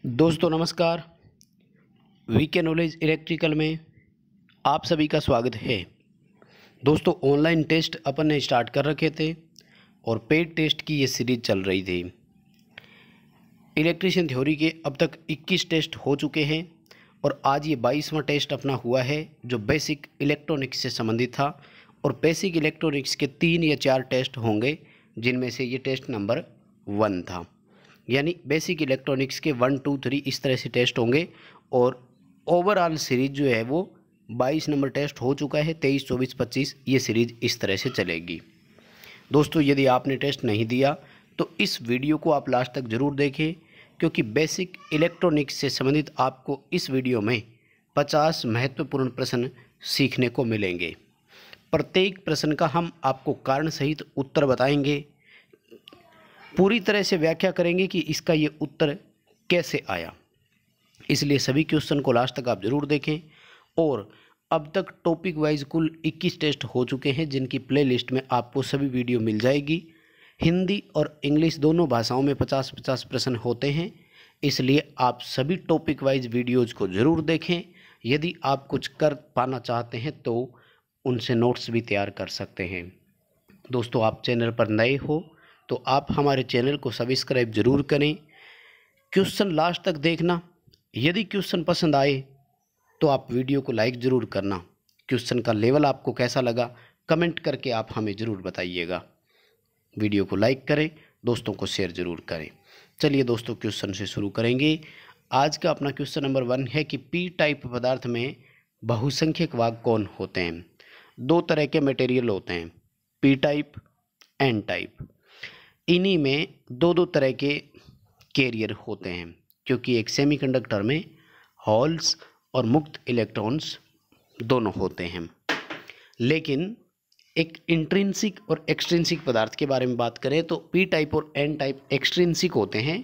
दोस्तों नमस्कार। VK knowledge electrical में आप सभी का स्वागत है। दोस्तों ऑनलाइन टेस्ट अपन ने स्टार्ट कर रखे थे और पेड टेस्ट की ये सीरीज चल रही थी। इलेक्ट्रिशियन थ्योरी के अब तक 21 टेस्ट हो चुके हैं और आज ये 22वां टेस्ट अपना हुआ है जो बेसिक इलेक्ट्रॉनिक्स से संबंधित था। और बेसिक इलेक्ट्रॉनिक्स के 3 या 4 टेस्ट होंगे जिनमें से ये टेस्ट नंबर 1 था। यानी बेसिक इलेक्ट्रॉनिक्स के 1, 2, 3 इस तरह से टेस्ट होंगे और ओवरऑल सीरीज जो है वो 22 नंबर टेस्ट हो चुका है। 23, 24, 25 ये सीरीज इस तरह से चलेगी। दोस्तों यदि आपने टेस्ट नहीं दिया तो इस वीडियो को आप लास्ट तक ज़रूर देखें, क्योंकि बेसिक इलेक्ट्रॉनिक्स से संबंधित आपको इस वीडियो में 50 महत्वपूर्ण प्रश्न सीखने को मिलेंगे। प्रत्येक प्रश्न का हम आपको कारण सहित उत्तर बताएंगे, पूरी तरह से व्याख्या करेंगे कि इसका ये उत्तर कैसे आया। इसलिए सभी क्वेश्चन को लास्ट तक आप ज़रूर देखें। और अब तक टॉपिक वाइज कुल 21 टेस्ट हो चुके हैं जिनकी प्लेलिस्ट में आपको सभी वीडियो मिल जाएगी। हिंदी और इंग्लिश दोनों भाषाओं में 50-50 प्रश्न होते हैं, इसलिए आप सभी टॉपिक वाइज वीडियोज़ को ज़रूर देखें। यदि आप कुछ कर पाना चाहते हैं तो उनसे नोट्स भी तैयार कर सकते हैं। दोस्तों आप चैनल पर नए हो तो आप हमारे चैनल को सब्सक्राइब ज़रूर करें। क्वेश्चन लास्ट तक देखना। यदि क्वेश्चन पसंद आए तो आप वीडियो को लाइक ज़रूर करना। क्वेश्चन का लेवल आपको कैसा लगा कमेंट करके आप हमें ज़रूर बताइएगा। वीडियो को लाइक करें, दोस्तों को शेयर ज़रूर करें। चलिए दोस्तों क्वेश्चन से शुरू करेंगे। आज का अपना क्वेश्चन नंबर 1 है कि पी टाइप पदार्थ में बहुसंख्यक वाहक कौन होते हैं। 2 तरह के मटेरियल होते हैं, पी टाइप, एन टाइप। इन्हीं में 2-2 तरह के कैरियर होते हैं, क्योंकि एक सेमीकंडक्टर में होल्स और मुक्त इलेक्ट्रॉन्स दोनों होते हैं। लेकिन एक इंट्रिंसिक और एक्सट्रिंसिक पदार्थ के बारे में बात करें तो पी टाइप और एन टाइप एक्सट्रिंसिक होते हैं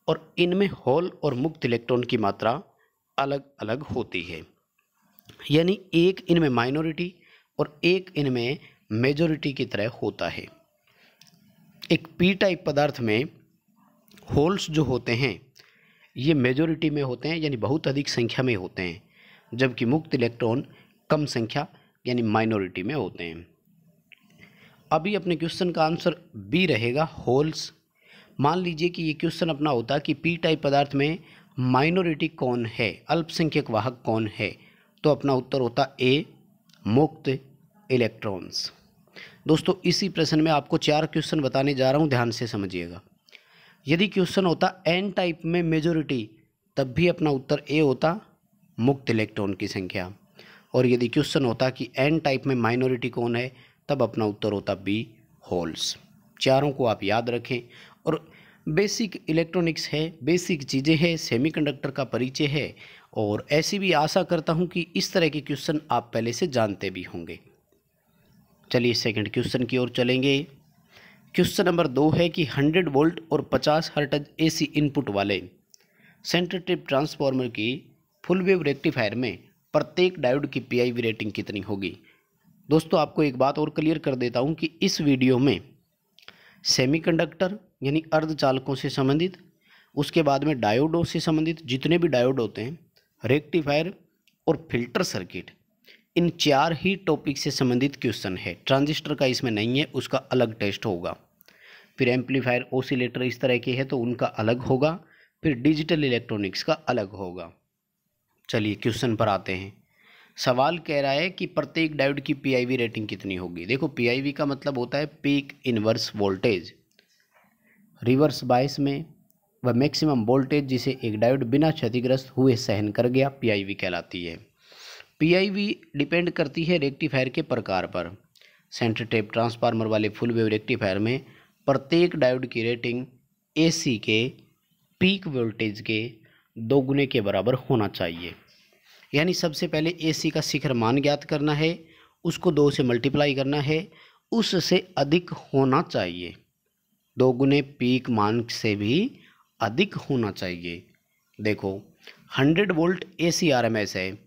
और इनमें होल और मुक्त इलेक्ट्रॉन की मात्रा अलग अलग होती है। यानी एक इनमें माइनॉरिटी और एक इनमें मेजॉरिटी की तरह होता है। एक पी टाइप पदार्थ में होल्स जो होते हैं ये मेजॉरिटी में होते हैं, यानी बहुत अधिक संख्या में होते हैं, जबकि मुक्त इलेक्ट्रॉन कम संख्या यानी माइनॉरिटी में होते हैं। अभी अपने क्वेश्चन का आंसर बी रहेगा, होल्स। मान लीजिए कि ये क्वेश्चन अपना होता कि पी टाइप पदार्थ में माइनॉरिटी कौन है, अल्पसंख्यक वाहक कौन है, तो अपना उत्तर होता ए, मुक्त इलेक्ट्रॉन्स। दोस्तों इसी प्रश्न में आपको 4 क्वेश्चन बताने जा रहा हूँ, ध्यान से समझिएगा। यदि क्वेश्चन होता एन टाइप में मेजॉरिटी, तब भी अपना उत्तर ए होता, मुक्त इलेक्ट्रॉन की संख्या। और यदि क्वेश्चन होता कि एन टाइप में माइनॉरिटी कौन है, तब अपना उत्तर होता बी, होल्स। चारों को आप याद रखें। और बेसिक इलेक्ट्रॉनिक्स है, बेसिक चीज़ें हैं, सेमीकंडक्टर का परिचय है, और ऐसी भी आशा करता हूँ कि इस तरह के क्वेश्चन आप पहले से जानते भी होंगे। चलिए सेकंड क्वेश्चन की ओर चलेंगे। क्वेश्चन नंबर 2 है कि 100 वोल्ट और 50 हर्ट्ज एसी इनपुट वाले सेंटर टिप ट्रांसफार्मर की फुल वेव रेक्टिफायर में प्रत्येक डायोड की पीआईवी रेटिंग कितनी होगी। दोस्तों आपको एक बात और क्लियर कर देता हूं कि इस वीडियो में सेमीकंडक्टर यानी अर्धचालकों से संबंधित, उसके बाद में डायोडों से संबंधित जितने भी डायोड होते हैं, रेक्टिफायर और फिल्टर सर्किट, इन 4 ही टॉपिक से संबंधित क्वेश्चन है। ट्रांजिस्टर का इसमें नहीं है, उसका अलग टेस्ट होगा। फिर एम्पलीफायर, ओसिलेटर इस तरह के हैं तो उनका अलग होगा। फिर डिजिटल इलेक्ट्रॉनिक्स का अलग होगा। चलिए क्वेश्चन पर आते हैं। सवाल कह रहा है कि प्रत्येक डायोड की पीआईवी रेटिंग कितनी होगी। देखो पीआईवी का मतलब होता है peak inverse voltage. Reverse bias में वह मैक्सिमम वोल्टेज जिसे एक डायोड बिना क्षतिग्रस्त हुए सहन कर गया, पीआईवी कहलाती है। पीआईवी डिपेंड करती है रेक्टिफायर के प्रकार पर। सेंटर टेप ट्रांसफार्मर वाले फुल वेव रेक्टिफायर में प्रत्येक डायोड की रेटिंग एसी के पीक वोल्टेज के 2 गुने के बराबर होना चाहिए। यानी सबसे पहले एसी का शिखर मान ज्ञात करना है, उसको 2 से मल्टीप्लाई करना है, उससे अधिक होना चाहिए। 2 गुने पीक मान से भी अधिक होना चाहिए। देखो 100 वोल्ट एसी आरएमएस है,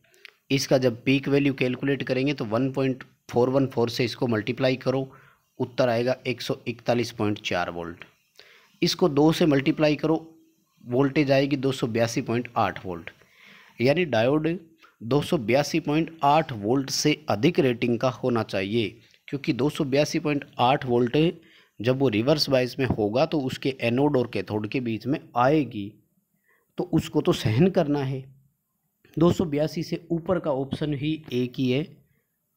इसका जब पीक वैल्यू कैलकुलेट करेंगे तो 1.414 से इसको मल्टीप्लाई करो, उत्तर आएगा 141.4 वोल्ट। इसको 2 से मल्टीप्लाई करो, वोल्टेज आएगी 282.8 वोल्ट। यानी डायोड 282.8 वोल्ट से अधिक रेटिंग का होना चाहिए, क्योंकि 282.8 वोल्ट जब वो रिवर्स बायस में होगा तो उसके एनोड और कैथोड के बीच में आएगी, तो उसको तो सहन करना है। 282 से ऊपर का ऑप्शन ही एक ही है,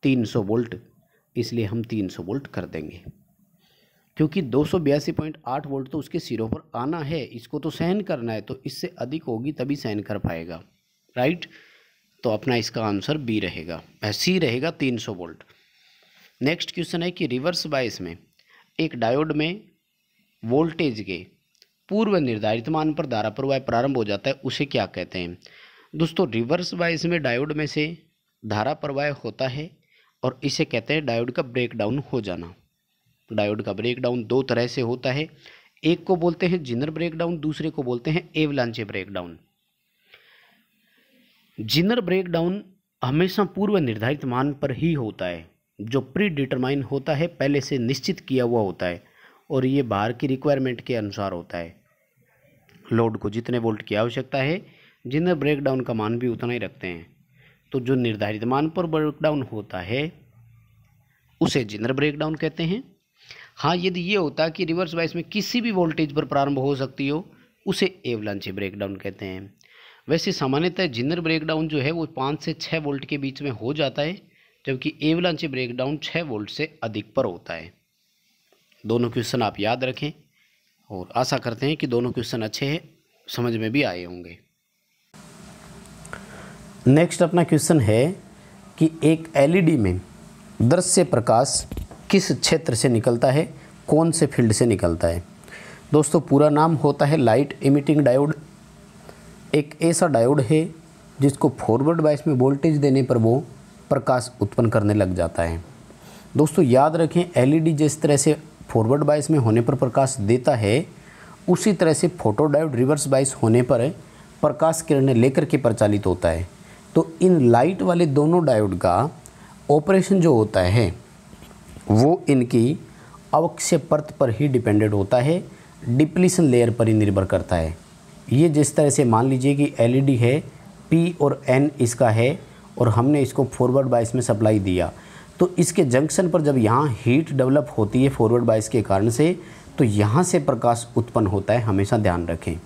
300 वोल्ट, इसलिए हम 300 वोल्ट कर देंगे, क्योंकि 282.8 वोल्ट तो उसके सिरों पर आना है, इसको तो सहन करना है, तो इससे अधिक होगी तभी सहन कर पाएगा, राइट। तो अपना इसका आंसर बी रहेगा, सी रहेगा 300 वोल्ट। नेक्स्ट क्वेश्चन है कि रिवर्स बायस में एक डायोड में वोल्टेज के पूर्व निर्धारित मान पर धारा प्रवाह प्रारंभ हो जाता है, उसे क्या कहते हैं। दोस्तों, रिवर्स बायस में डायोड में से धारा प्रवाह होता है और इसे कहते हैं डायोड का ब्रेकडाउन हो जाना। डायोड का ब्रेकडाउन दो तरह से होता है, एक को बोलते हैं जिनर ब्रेकडाउन, दूसरे को बोलते हैं एवलांचे ब्रेकडाउन। जिनर ब्रेकडाउन हमेशा पूर्व निर्धारित मान पर ही होता है, जो प्री डिटरमाइन होता है, पहले से निश्चित किया हुआ होता है, और ये बाहर की रिक्वायरमेंट के अनुसार होता है। लोड को जितने वोल्ट की आवश्यकता है, जिनर ब्रेकडाउन का मान भी उतना ही रखते हैं। तो जो निर्धारित मान पर ब्रेकडाउन होता है उसे जिनर ब्रेकडाउन कहते हैं। हाँ, यदि ये होता कि रिवर्स बायस में किसी भी वोल्टेज पर प्रारंभ हो सकती हो, उसे एवलांचे ब्रेकडाउन कहते हैं। वैसे सामान्यतः जिनर ब्रेकडाउन जो है वो 5 से 6 वोल्ट के बीच में हो जाता है, जबकि एवलांचे ब्रेकडाउन 6 वोल्ट से अधिक पर होता है। दोनों क्वेश्चन आप याद रखें और आशा करते हैं कि दोनों क्वेश्चन अच्छे हैं, समझ में भी आए होंगे। नेक्स्ट अपना क्वेश्चन है कि एक एलईडी में दृश्य प्रकाश किस क्षेत्र से निकलता है, कौन से फील्ड से निकलता है। दोस्तों, पूरा नाम होता है लाइट इमिटिंग डायोड। एक ऐसा डायोड है जिसको फॉरवर्ड बायस में वोल्टेज देने पर वो प्रकाश उत्पन्न करने लग जाता है। दोस्तों, याद रखें, एलईडी जिस तरह से फॉरवर्ड बायस में होने पर प्रकाश देता है, उसी तरह से फोटो डायोड रिवर्स बायस होने पर प्रकाश किरणें लेकर के प्रचालित होता है। तो इन लाइट वाले दोनों डायोड का ऑपरेशन जो होता है वो इनकी अवक्षय परत पर ही डिपेंडेंट होता है, डिप्लीशन लेयर पर ही निर्भर करता है। ये जिस तरह से मान लीजिए कि एलईडी है, पी और एन इसका है, और हमने इसको फॉरवर्ड बायस में सप्लाई दिया, तो इसके जंक्शन पर जब यहाँ हीट डेवलप होती है फॉरवर्ड बायस के कारण से, तो यहाँ से प्रकाश उत्पन्न होता है, हमेशा ध्यान रखें।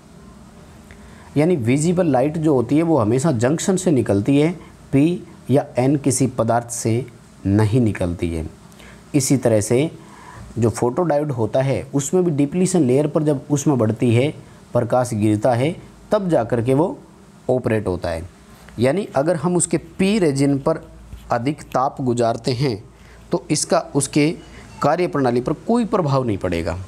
यानी विजिबल लाइट जो होती है वो हमेशा जंक्शन से निकलती है, पी या एन किसी पदार्थ से नहीं निकलती है। इसी तरह से जो फोटो डायोड होता है उसमें भी डिप्लीशन लेयर पर जब उसमें बढ़ती है, प्रकाश गिरता है, तब जाकर के वो ऑपरेट होता है। यानी अगर हम उसके पी रीजन पर अधिक ताप गुजारते हैं तो इसका उसके कार्यप्रणाली पर कोई प्रभाव नहीं पड़ेगा।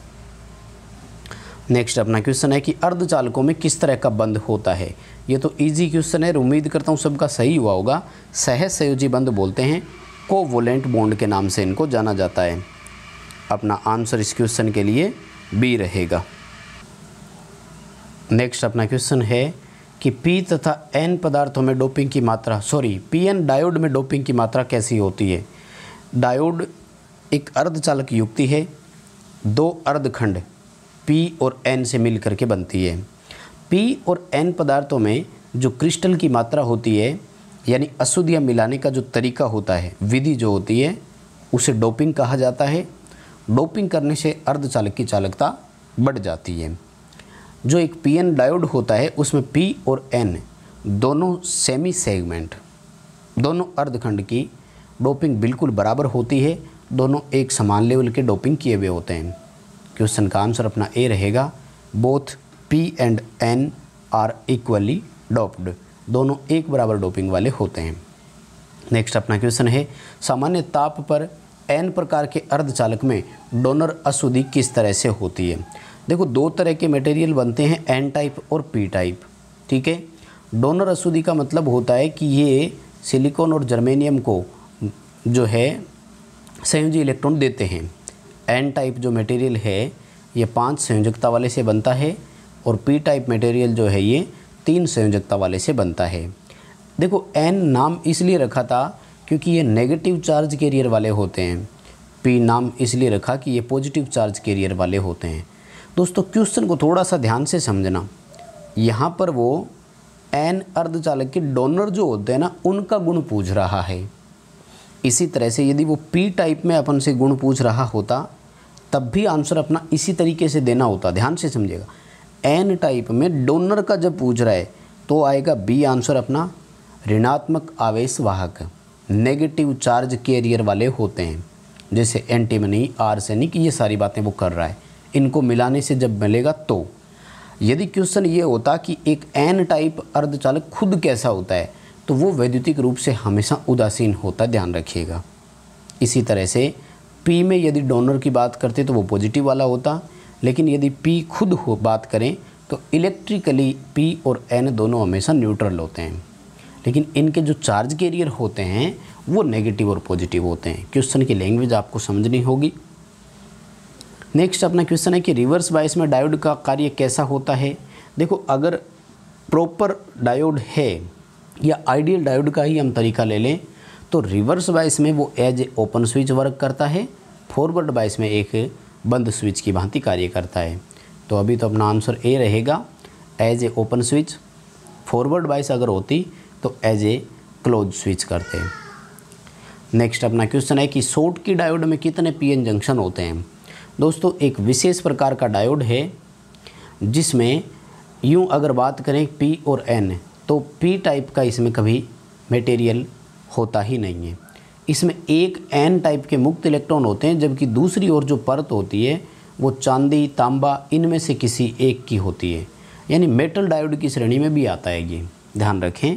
नेक्स्ट अपना क्वेश्चन है कि अर्धचालकों में किस तरह का बंध होता है। ये तो इजी क्वेश्चन है, उम्मीद करता हूँ सबका सही हुआ होगा। सहसंयोजी बंध बोलते हैं, कोवोलेंट बॉन्ड के नाम से इनको जाना जाता है। अपना आंसर इस क्वेश्चन के लिए बी रहेगा। नेक्स्ट अपना क्वेश्चन है कि पी तथा एन पदार्थों में डोपिंग की मात्रा, पीएन डायोड में डोपिंग की मात्रा कैसी होती है। डायोड एक अर्धचालक युक्ति है, दो अर्धखंड पी और एन से मिल करके बनती है। पी और एन पदार्थों में जो क्रिस्टल की मात्रा होती है, यानी अशुद्धियाँ मिलाने का जो तरीका होता है, विधि जो होती है, उसे डोपिंग कहा जाता है। डोपिंग करने से अर्धचालक की चालकता बढ़ जाती है। जो एक पीएन डायोड होता है उसमें पी और एन दोनों सेमी सेगमेंट, दोनों अर्धखंड की डोपिंग बिल्कुल बराबर होती है, दोनों एक समान लेवल के डोपिंग किए हुए होते हैं। क्वेश्चन का आंसर अपना ए रहेगा, both P and N are equally doped, दोनों एक बराबर डोपिंग वाले होते हैं। नेक्स्ट अपना क्वेश्चन है, सामान्य ताप पर एन प्रकार के अर्धचालक में डोनर अशुद्धि किस तरह से होती है। देखो, दो तरह के मटेरियल बनते हैं, एन टाइप और पी टाइप, ठीक है। डोनर अशुद्धि का मतलब होता है कि ये सिलिकॉन और जर्मेनियम को जो है संयोजी इलेक्ट्रॉन देते हैं। एन टाइप जो मटेरियल है ये 5 संयोजकता वाले से बनता है, और पी टाइप मटेरियल जो है ये 3 संयोजकता वाले से बनता है। देखो, एन नाम इसलिए रखा था क्योंकि ये नेगेटिव चार्ज कैरियर वाले होते हैं, पी नाम इसलिए रखा कि ये पॉजिटिव चार्ज कैरियर वाले होते हैं। दोस्तों, क्वेश्चन को थोड़ा सा ध्यान से समझना, यहाँ पर वो एन अर्धचालक के डोनर जो होते हैं ना, उनका गुण पूछ रहा है। इसी तरह से यदि वो पी टाइप में अपन से गुण पूछ रहा होता तब भी आंसर अपना इसी तरीके से देना होता। ध्यान से समझिएगा, एन टाइप में डोनर का जब पूछ रहा है तो आएगा बी आंसर अपना। ऋणात्मक आवेश वाहक, नेगेटिव चार्ज कैरियर वाले होते हैं, जैसे एंटीमनी, आर्सेनिक, ये सारी बातें वो कर रहा है। इनको मिलाने से जब मिलेगा तो। यदि क्वेश्चन ये होता कि एक एन टाइप अर्धचालक खुद कैसा होता है, तो वो वैद्युतिक रूप से हमेशा उदासीन होता है, ध्यान रखिएगा। इसी तरह से पी में यदि डोनर की बात करते तो वो पॉजिटिव वाला होता, लेकिन यदि पी खुद हो बात करें तो इलेक्ट्रिकली पी और एन दोनों हमेशा न्यूट्रल होते हैं, लेकिन इनके जो चार्ज कैरियर होते हैं वो नेगेटिव और पॉजिटिव होते हैं। क्वेश्चन की लैंग्वेज आपको समझनी होगी। नेक्स्ट अपना क्वेश्चन है कि रिवर्स बायस में डायोड का कार्य कैसा होता है। देखो, अगर प्रॉपर डायोड है या आइडियल डायोड का ही हम तरीका ले लें तो रिवर्स बायस में वो as a open switch work करता है, फॉरवर्ड बायस में एक बंद स्विच की भांति कार्य करता है। तो अभी तो अपना आंसर ए रहेगा, as a open switch. Forward bias अगर होती तो एज ए क्लोज स्विच करते हैं। नेक्स्ट अपना क्वेश्चन है कि शॉर्ट की डायोड में कितने पीएन जंक्शन होते हैं। दोस्तों, एक विशेष प्रकार का डायोड है जिसमें यूँ अगर बात करें पी और एन, तो पी टाइप का इसमें कभी मटेरियल होता ही नहीं है। इसमें एक एन टाइप के मुक्त इलेक्ट्रॉन होते हैं, जबकि दूसरी ओर जो परत होती है वो चांदी, तांबा, इनमें से किसी एक की होती है। यानी मेटल डायोड की श्रेणी में भी आता है ये, ध्यान रखें।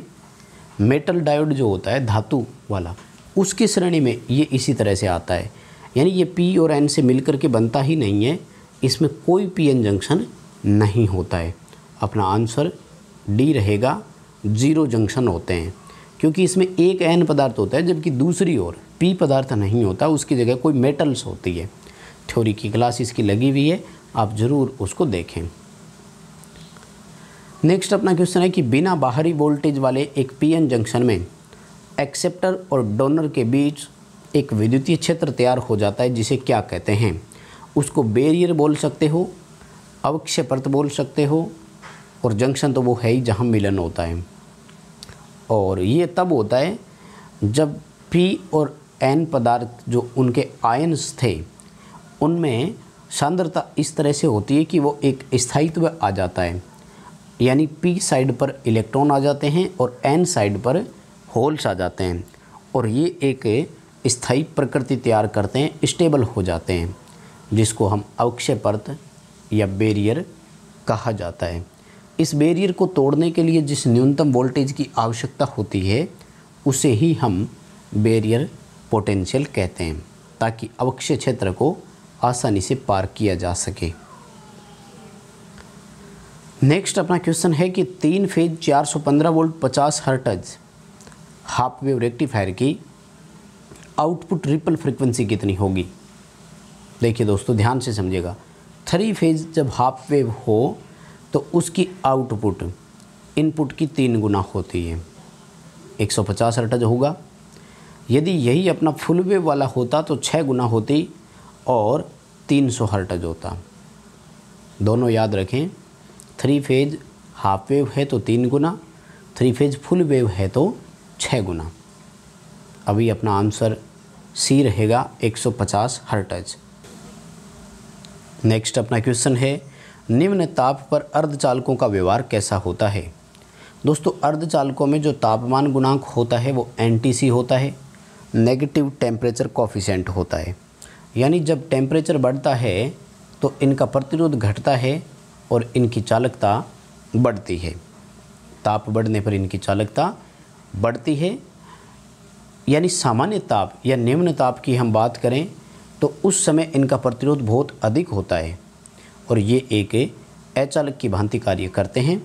मेटल डायोड जो होता है धातु वाला, उसकी श्रेणी में ये इसी तरह से आता है। यानी ये पी और एन से मिलकर के बनता ही नहीं है, इसमें कोई पीएन जंक्शन नहीं होता है। अपना आंसर डी रहेगा, 0 जंक्शन होते हैं, क्योंकि इसमें एक एन पदार्थ होता है जबकि दूसरी ओर पी पदार्थ नहीं होता, उसकी जगह कोई मेटल्स होती है। थ्योरी की क्लास इसकी लगी हुई है, आप ज़रूर उसको देखें। नेक्स्ट अपना क्वेश्चन है कि बिना बाहरी वोल्टेज वाले एक पीएन जंक्शन में एक्सेप्टर और डोनर के बीच एक विद्युतीय क्षेत्र तैयार हो जाता है, जिसे क्या कहते हैं। उसको बैरियर बोल सकते हो, अवक्षय परत बोल सकते हो, और जंक्शन तो वो है ही जहाँ मिलन होता है। और ये तब होता है जब पी और एन पदार्थ जो उनके आयन्स थे उनमें सांद्रता इस तरह से होती है कि वो एक स्थायित्व आ जाता है। यानी पी साइड पर इलेक्ट्रॉन आ जाते हैं और एन साइड पर होल्स आ जाते हैं, और ये एक स्थायी प्रकृति तैयार करते हैं, स्टेबल हो जाते हैं, जिसको हम अवक्षय परत या बैरियर कहा जाता है। इस बैरियर को तोड़ने के लिए जिस न्यूनतम वोल्टेज की आवश्यकता होती है उसे ही हम बैरियर पोटेंशियल कहते हैं, ताकि अवक्षय क्षेत्र को आसानी से पार किया जा सके। नेक्स्ट अपना क्वेश्चन है कि 3 phase 415 volt 50 hertz half wave rectifier की आउटपुट रिपल फ्रीक्वेंसी कितनी होगी। देखिए दोस्तों, ध्यान से समझिएगा। 3 फेज जब हाफ वेव हो तो उसकी आउटपुट इनपुट की 3 गुना होती है, 150 हर्ट्ज होगा। यदि यही अपना फुल वेव वाला होता तो 6 गुना होती और 300 हर्ट्ज होता। दोनों याद रखें, 3 फेज हाफ वेव है तो 3 गुना, 3 फेज फुल वेव है तो 6 गुना। अभी अपना आंसर सी रहेगा, 150 हर्ट्ज। नेक्स्ट अपना क्वेश्चन है, निम्न ताप पर अर्धचालकों का व्यवहार कैसा होता है। दोस्तों, अर्धचालकों में जो तापमान गुणांक होता है वो NTC होता है, नेगेटिव टेम्परेचर कोफिशिएंट होता है। यानी जब टेम्परेचर बढ़ता है तो इनका प्रतिरोध घटता है और इनकी चालकता बढ़ती है। ताप बढ़ने पर इनकी चालकता बढ़ती है। यानी सामान्य ताप या निम्न ताप की हम बात करें तो उस समय इनका प्रतिरोध बहुत अधिक होता है और ये एक अचालक की भांति कार्य करते हैं,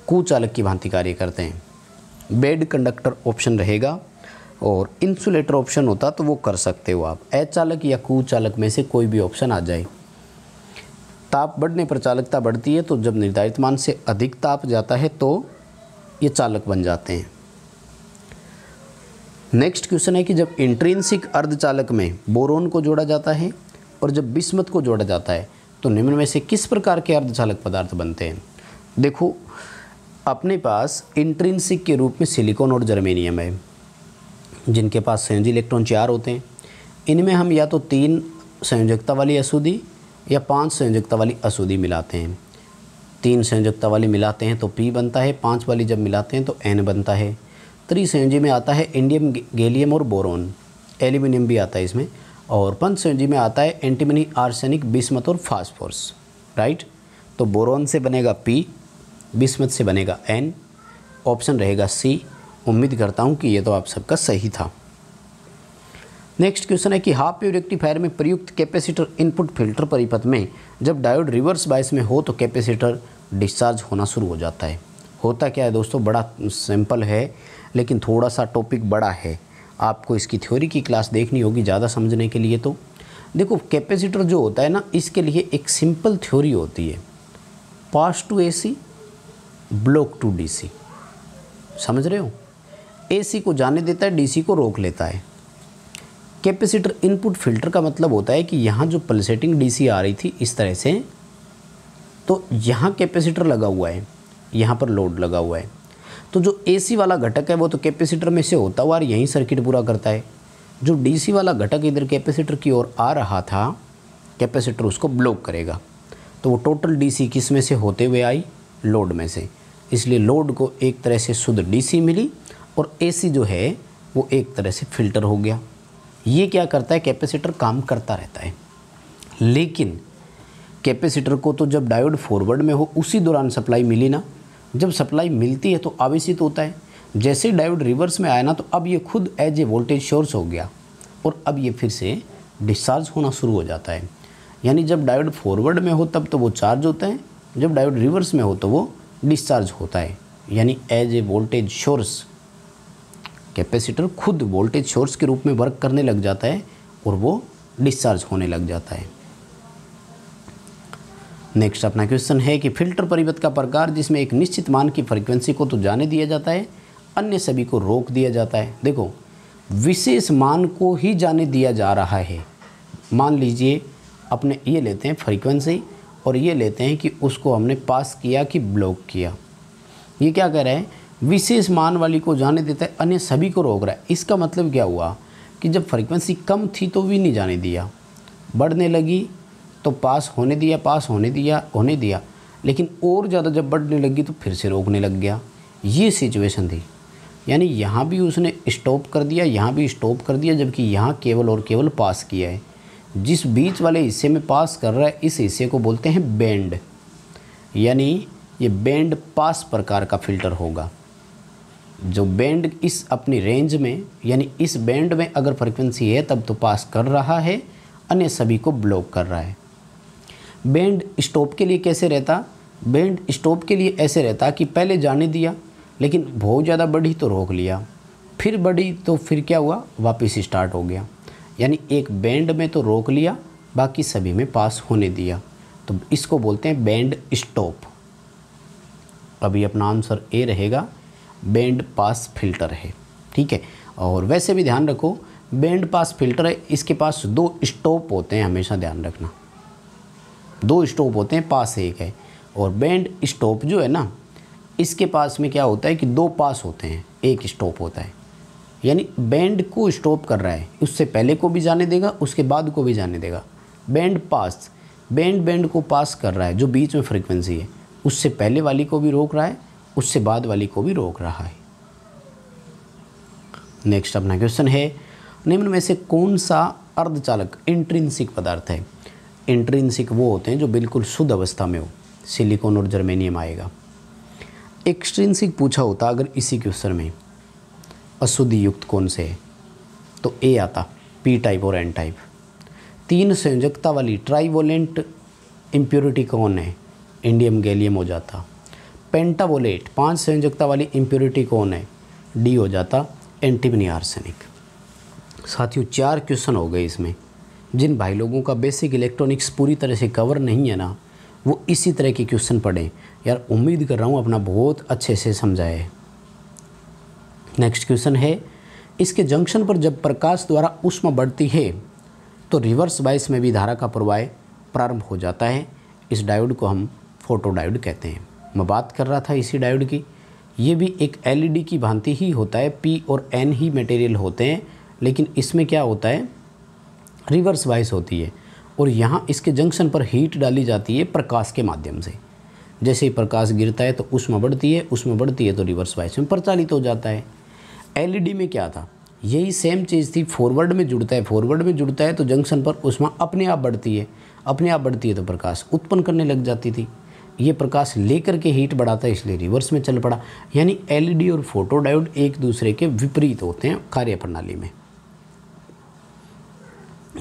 कुचालक की भांति कार्य करते हैं। बेड कंडक्टर ऑप्शन रहेगा और इंसुलेटर ऑप्शन होता तो वो कर सकते हो आप। अचालक या कुचालक में से कोई भी ऑप्शन आ जाए। ताप बढ़ने पर चालकता बढ़ती है, तो जब निर्धारित मान से अधिक ताप जाता है तो ये चालक बन जाते हैं। नेक्स्ट क्वेश्चन है कि जब इंट्रिंसिक अर्धचालक में बोरोन को जोड़ा जाता है और जब बिस्मथ को जोड़ा जाता है तो निम्न में से किस प्रकार के अर्धचालक पदार्थ बनते हैं। देखो अपने पास इंट्रिंसिक के रूप में सिलिकॉन और जर्मेनियम है, जिनके पास संयोजी इलेक्ट्रॉन 4 होते हैं। इनमें हम या तो 3 संयोजकता वाली अशुद्धि या 5 संयोजकता वाली अशुद्धि मिलाते हैं। 3 संयोजकता वाली मिलाते हैं तो P बनता है, 5 वाली जब मिलाते हैं तो N बनता है। त्रिसंयोजी में आता है इंडियम, गैलियम और बोरोन, एल्यूमिनियम भी आता है इसमें। और पंचसंयोजी में आता है एंटीमनी, आर्सेनिक, बिस्मथ और फास्फोरस, राइट। तो बोरोन से बनेगा P, बिस्मथ से बनेगा N, ऑप्शन रहेगा C। उम्मीद करता हूँ कि ये तो आप सबका सही था। नेक्स्ट क्वेश्चन है कि हाफ वेव रेक्टिफायर में प्रयुक्त कैपेसिटर इनपुट फिल्टर परिपथ में जब डायोड रिवर्स बायस में हो तो कैपेसिटर डिस्चार्ज होना शुरू हो जाता है। होता क्या है दोस्तों, बड़ा सिंपल है लेकिन थोड़ा सा टॉपिक बड़ा है, आपको इसकी थ्योरी की क्लास देखनी होगी ज़्यादा समझने के लिए। तो देखो कैपेसिटर जो होता है ना, इसके लिए एक सिंपल थ्योरी होती है, pass to AC, block to DC। समझ रहे हो, AC को जाने देता है, DC को रोक लेता है। कैपेसिटर इनपुट फिल्टर का मतलब होता है कि यहाँ जो पल्सेटिंग DC आ रही थी इस तरह से, तो यहाँ कैपेसिटर लगा हुआ है, यहाँ पर लोड लगा हुआ है, तो जो AC वाला घटक है वो तो कैपेसिटर में से होता हुआ यहीं सर्किट पूरा करता है। जो DC वाला घटक इधर कैपेसिटर की ओर आ रहा था, कैपेसिटर उसको ब्लॉक करेगा। तो वो टोटल DC किस में से होते हुए आई, लोड में से। इसलिए लोड को एक तरह से शुद्ध DC मिली और AC जो है वो एक तरह से फिल्टर हो गया। ये क्या करता है, कैपेसिटर काम करता रहता है। लेकिन कैपेसिटर को तो जब डायोड फॉरवर्ड में हो उसी दौरान सप्लाई मिली ना, जब सप्लाई मिलती है तो आवेशित होता है। जैसे डायोड रिवर्स में आया ना, तो अब ये खुद एज ए वोल्टेज सोर्स हो गया और अब ये फिर से डिस्चार्ज होना शुरू हो जाता है। यानी जब डायोड फॉरवर्ड में हो तब तो वो चार्ज होता है, जब डायोड रिवर्स में हो तो वो डिस्चार्ज होता है। यानी as a voltage source capacitor खुद वोल्टेज सोर्स के रूप में वर्क करने लग जाता है और वो डिस्चार्ज होने लग जाता है। नेक्स्ट अपना क्वेश्चन है कि फिल्टर परिपथ का प्रकार जिसमें एक निश्चित मान की फ्रीक्वेंसी को तो जाने दिया जाता है, अन्य सभी को रोक दिया जाता है। देखो विशेष मान को ही जाने दिया जा रहा है। मान लीजिए अपने ये लेते हैं फ्रीक्वेंसी और ये लेते हैं कि उसको हमने पास किया कि ब्लॉक किया। ये क्या कह रहा है, विशेष मान वाली को जाने देता है, अन्य सभी को रोक रहा है। इसका मतलब क्या हुआ कि जब फ्रीक्वेंसी कम थी तो भी नहीं जाने दिया, बढ़ने लगी तो पास होने दिया, पास होने दिया, लेकिन और ज़्यादा जब बढ़ने लगी तो फिर से रोकने लग गया। ये सिचुएशन थी। यानी यहाँ भी उसने स्टॉप कर दिया, यहाँ भी स्टॉप कर दिया, जबकि यहाँ केवल और केवल पास किया है। जिस बीच वाले हिस्से में पास कर रहा है इस हिस्से को बोलते हैं बैंड। यानी ये बैंड पास प्रकार का फिल्टर होगा। जो बैंड इस अपनी रेंज में, यानी इस बैंड में अगर फ्रीक्वेंसी है तब तो पास कर रहा है, अन्य सभी को ब्लॉक कर रहा है। बैंड स्टॉप के लिए कैसे रहता, बैंड स्टॉप के लिए ऐसे रहता कि पहले जाने दिया लेकिन बहुत ज़्यादा बढ़ी तो रोक लिया, फिर बढ़ी तो फिर क्या हुआ, वापस स्टार्ट हो गया। यानी एक बैंड में तो रोक लिया, बाकी सभी में पास होने दिया, तो इसको बोलते हैं बैंड स्टॉप। अभी अपना आंसर ए रहेगा, बैंड पास फिल्टर है, ठीक है। और वैसे भी ध्यान रखो बैंड पास फिल्टर है, इसके पास 2 स्टॉप होते हैं, हमेशा ध्यान रखना 2 स्टॉप होते हैं, पास एक है। और बैंड स्टॉप जो है ना, इसके पास में क्या होता है कि 2 पास होते हैं, 1 स्टॉप होता है। यानी बैंड को स्टॉप कर रहा है, उससे पहले को भी जाने देगा, उसके बाद को भी जाने देगा। बैंड पास, बैंड को पास कर रहा है, जो बीच में फ्रीक्वेंसी है उससे पहले वाली को भी रोक रहा है, उससे बाद वाली को भी रोक रहा है। नेक्स्ट अपना क्वेश्चन है, निम्न में से कौन सा अर्धचालक इंट्रिंसिक पदार्थ है। इंट्रिंसिक वो होते हैं जो बिल्कुल शुद्ध अवस्था में हो, सिलिकॉन और जर्मेनियम आएगा। एक्सट्रिंसिक पूछा होता अगर इसी क्वेश्चन में, अशुद्धि युक्त कौन से है, तो ए आता, P टाइप और N टाइप। 3 संयोजकता वाली ट्राइवोलेंट इम्प्योरिटी कौन है, इंडियम गैलियम हो जाता। पेंटावोलेट 5 संयोजकता वाली इम्प्योरिटी कौन है, D हो जाता, एंटीमनी आर्सेनिक। साथियों 4 क्वेश्चन हो गए इसमें। जिन भाई लोगों का बेसिक इलेक्ट्रॉनिक्स पूरी तरह से कवर नहीं है ना, वो इसी तरह के क्वेश्चन पढ़ें। यार उम्मीद कर रहा हूँ अपना बहुत अच्छे से समझाए है। नेक्स्ट क्वेश्चन है, इसके जंक्शन पर जब प्रकाश द्वारा ऊष्मा बढ़ती है तो रिवर्स बायस में भी धारा का प्रवाह प्रारंभ हो जाता है। इस डायोड को हम फोटो डायोड कहते हैं। मैं बात कर रहा था इसी डायोड की। ये भी एक एलईडी की भांति ही होता है, पी और एन ही मटेरियल होते हैं, लेकिन इसमें क्या होता है, रिवर्स बायस होती है। और यहाँ इसके जंक्शन पर हीट डाली जाती है प्रकाश के माध्यम से। जैसे ही प्रकाश गिरता है तो उसमें बढ़ती है, उसमें बढ़ती है तो रिवर्स बायस में प्रचालित हो जाता है। एलईडी में क्या था, यही सेम चीज़ थी, फॉरवर्ड में जुड़ता है, फॉरवर्ड में जुड़ता है तो जंक्शन पर उसमें अपने आप बढ़ती है, अपने आप बढ़ती है तो प्रकाश उत्पन्न करने लग जाती थी। ये प्रकाश लेकर के हीट बढ़ाता है, इसलिए रिवर्स में चल पड़ा। यानी एलईडी और फोटो डायोड एक दूसरे के विपरीत होते हैं कार्यप्रणाली में।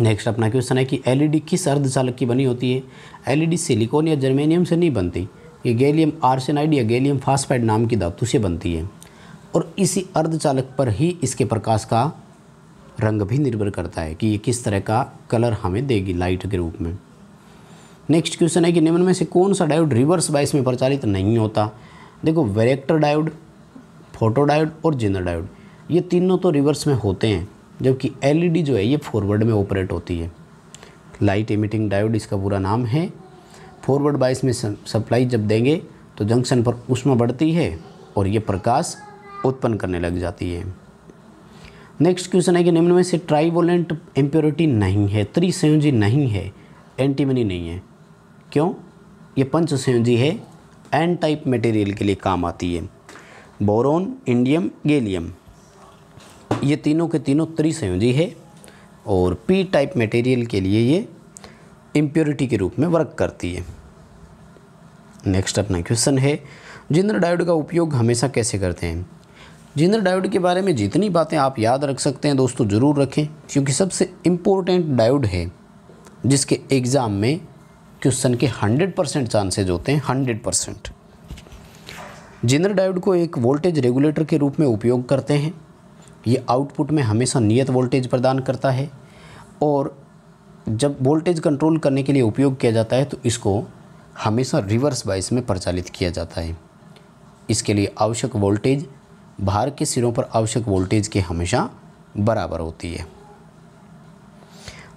नेक्स्ट अपना क्वेश्चन है कि एलईडी किस अर्धचालक की बनी होती है। एलईडी सिलिकॉन या जर्मेनियम से नहीं बनती, ये गैलियम आर्सेनाइड या गैलियम फास्फाइड नाम की धातु से बनती है। और इसी अर्धचालक पर ही इसके प्रकाश का रंग भी निर्भर करता है कि ये किस तरह का कलर हमें देगी लाइट के रूप में। नेक्स्ट क्वेश्चन है कि निम्न में से कौन सा डायोड रिवर्स बायस में प्रचालित नहीं होता। देखो, वैरेक्टर डायोड, फोटो डायोड और जेनर डायोड, ये तीनों तो रिवर्स में होते हैं, जबकि एलईडी जो है ये फॉरवर्ड में ऑपरेट होती है। लाइट एमिटिंग डायोड इसका पूरा नाम है। फॉरवर्ड बायस में सप्लाई जब देंगे तो जंक्शन पर ऊष्मा बढ़ती है और ये प्रकाश उत्पन्न करने लग जाती है। नेक्स्ट क्वेश्चन है कि निम्न में से ट्राइवोलेंट इम्प्योरिटी नहीं है, त्रिसंयोजी नहीं है, एंटीमनी नहीं है। क्यों? ये पंचसंयोजी है, एन टाइप मटेरियल के लिए काम आती है। बोरोन, इंडियम, गैलियम, ये तीनों के तीनों त्रिसंयोजी है और पी टाइप मटेरियल के लिए ये इम्प्योरिटी के रूप में वर्क करती है। नेक्स्ट अपना क्वेश्चन है, जेनर डायोड का उपयोग हमेशा कैसे करते हैं। जेनर डायोड के बारे में जितनी बातें आप याद रख सकते हैं दोस्तों ज़रूर रखें, क्योंकि सबसे इम्पोर्टेंट डायोड है जिसके एग्ज़ाम में क्वेश्चन के 100% चांसेज होते हैं, 100%। जेनर डायोड को एक वोल्टेज रेगुलेटर के रूप में उपयोग करते हैं। ये आउटपुट में हमेशा नियत वोल्टेज प्रदान करता है और जब वोल्टेज कंट्रोल करने के लिए उपयोग किया जाता है तो इसको हमेशा रिवर्स बायस में प्रचालित किया जाता है। इसके लिए आवश्यक वोल्टेज भार के सिरों पर आवश्यक वोल्टेज के हमेशा बराबर होती है।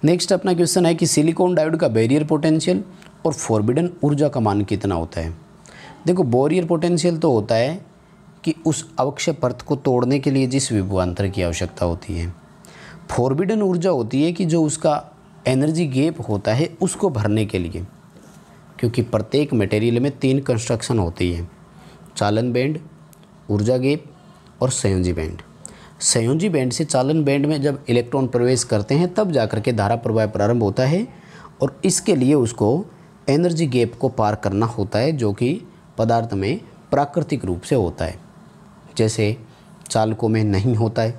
नेक्स्ट अपना क्वेश्चन है कि सिलिकॉन डायोड का बैरियर पोटेंशियल और फॉरबिडन ऊर्जा का मान कितना होता है। देखो, बैरियर पोटेंशियल तो होता है कि उस अवक्षय परत को तोड़ने के लिए जिस विभवांतर की आवश्यकता होती है। फॉरबिडन ऊर्जा होती है कि जो उसका एनर्जी गैप होता है उसको भरने के लिए, क्योंकि प्रत्येक मटेरियल में 3 कंस्ट्रक्शन होती है, चालन बैंड, ऊर्जा गैप और संयोजी बैंड। संयोजी बैंड से चालन बैंड में जब इलेक्ट्रॉन प्रवेश करते हैं तब जाकर के धारा प्रवाह प्रारंभ होता है और इसके लिए उसको एनर्जी गैप को पार करना होता है, जो कि पदार्थ में प्राकृतिक रूप से होता है। जैसे चालकों में नहीं होता है,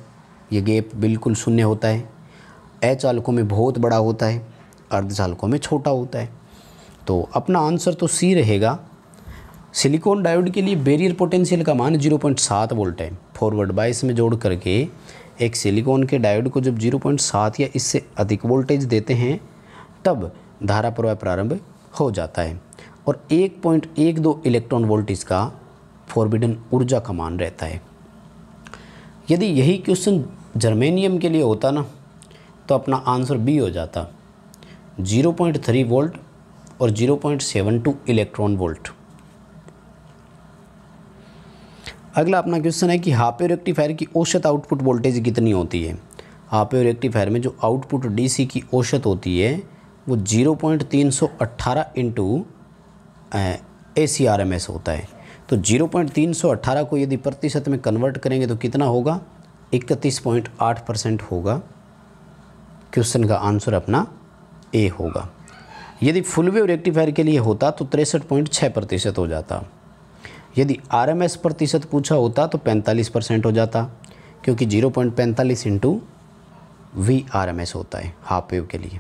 ये गैप बिल्कुल शून्य होता है। अचालकों में बहुत बड़ा होता है, अर्धचालकों में छोटा होता है। तो अपना आंसर तो सी रहेगा। सिलिकॉन डायोड के लिए बैरियर पोटेंशियल का मान 0.7 वोल्ट है। फॉरवर्ड बायस में जोड़ करके एक सिलिकॉन के डायोड को जब 0.7 या इससे अधिक वोल्टेज देते हैं तब धारा प्रवाह प्रारंभ हो जाता है और 1.12 इलेक्ट्रॉन वोल्ट इसका फॉरबिडन ऊर्जा का मान रहता है। यदि यही क्वेश्चन जर्मेनियम के लिए होता ना तो अपना आंसर बी हो जाता, 0.3 वोल्ट और 0.72 इलेक्ट्रॉन वोल्ट। अगला अपना क्वेश्चन है कि हाफ वेव रेक्टिफायर की औसत आउटपुट वोल्टेज कितनी होती है। हाफ वेव रेक्टिफायर में जो आउटपुट डीसी की औसत होती है वो 0.318 इंटू ACRMS होता है। तो 0.318 को यदि प्रतिशत में कन्वर्ट करेंगे तो कितना होगा, 31.8% होगा। क्वेश्चन का आंसर अपना ए होगा। यदि फुल वेव रेक्टिफायर के लिए होता तो 63.6% हो जाता। यदि RMS प्रतिशत पूछा होता तो 45% हो जाता, क्योंकि 0.45 इंटू VRMS होता है हाफ वेव के लिए।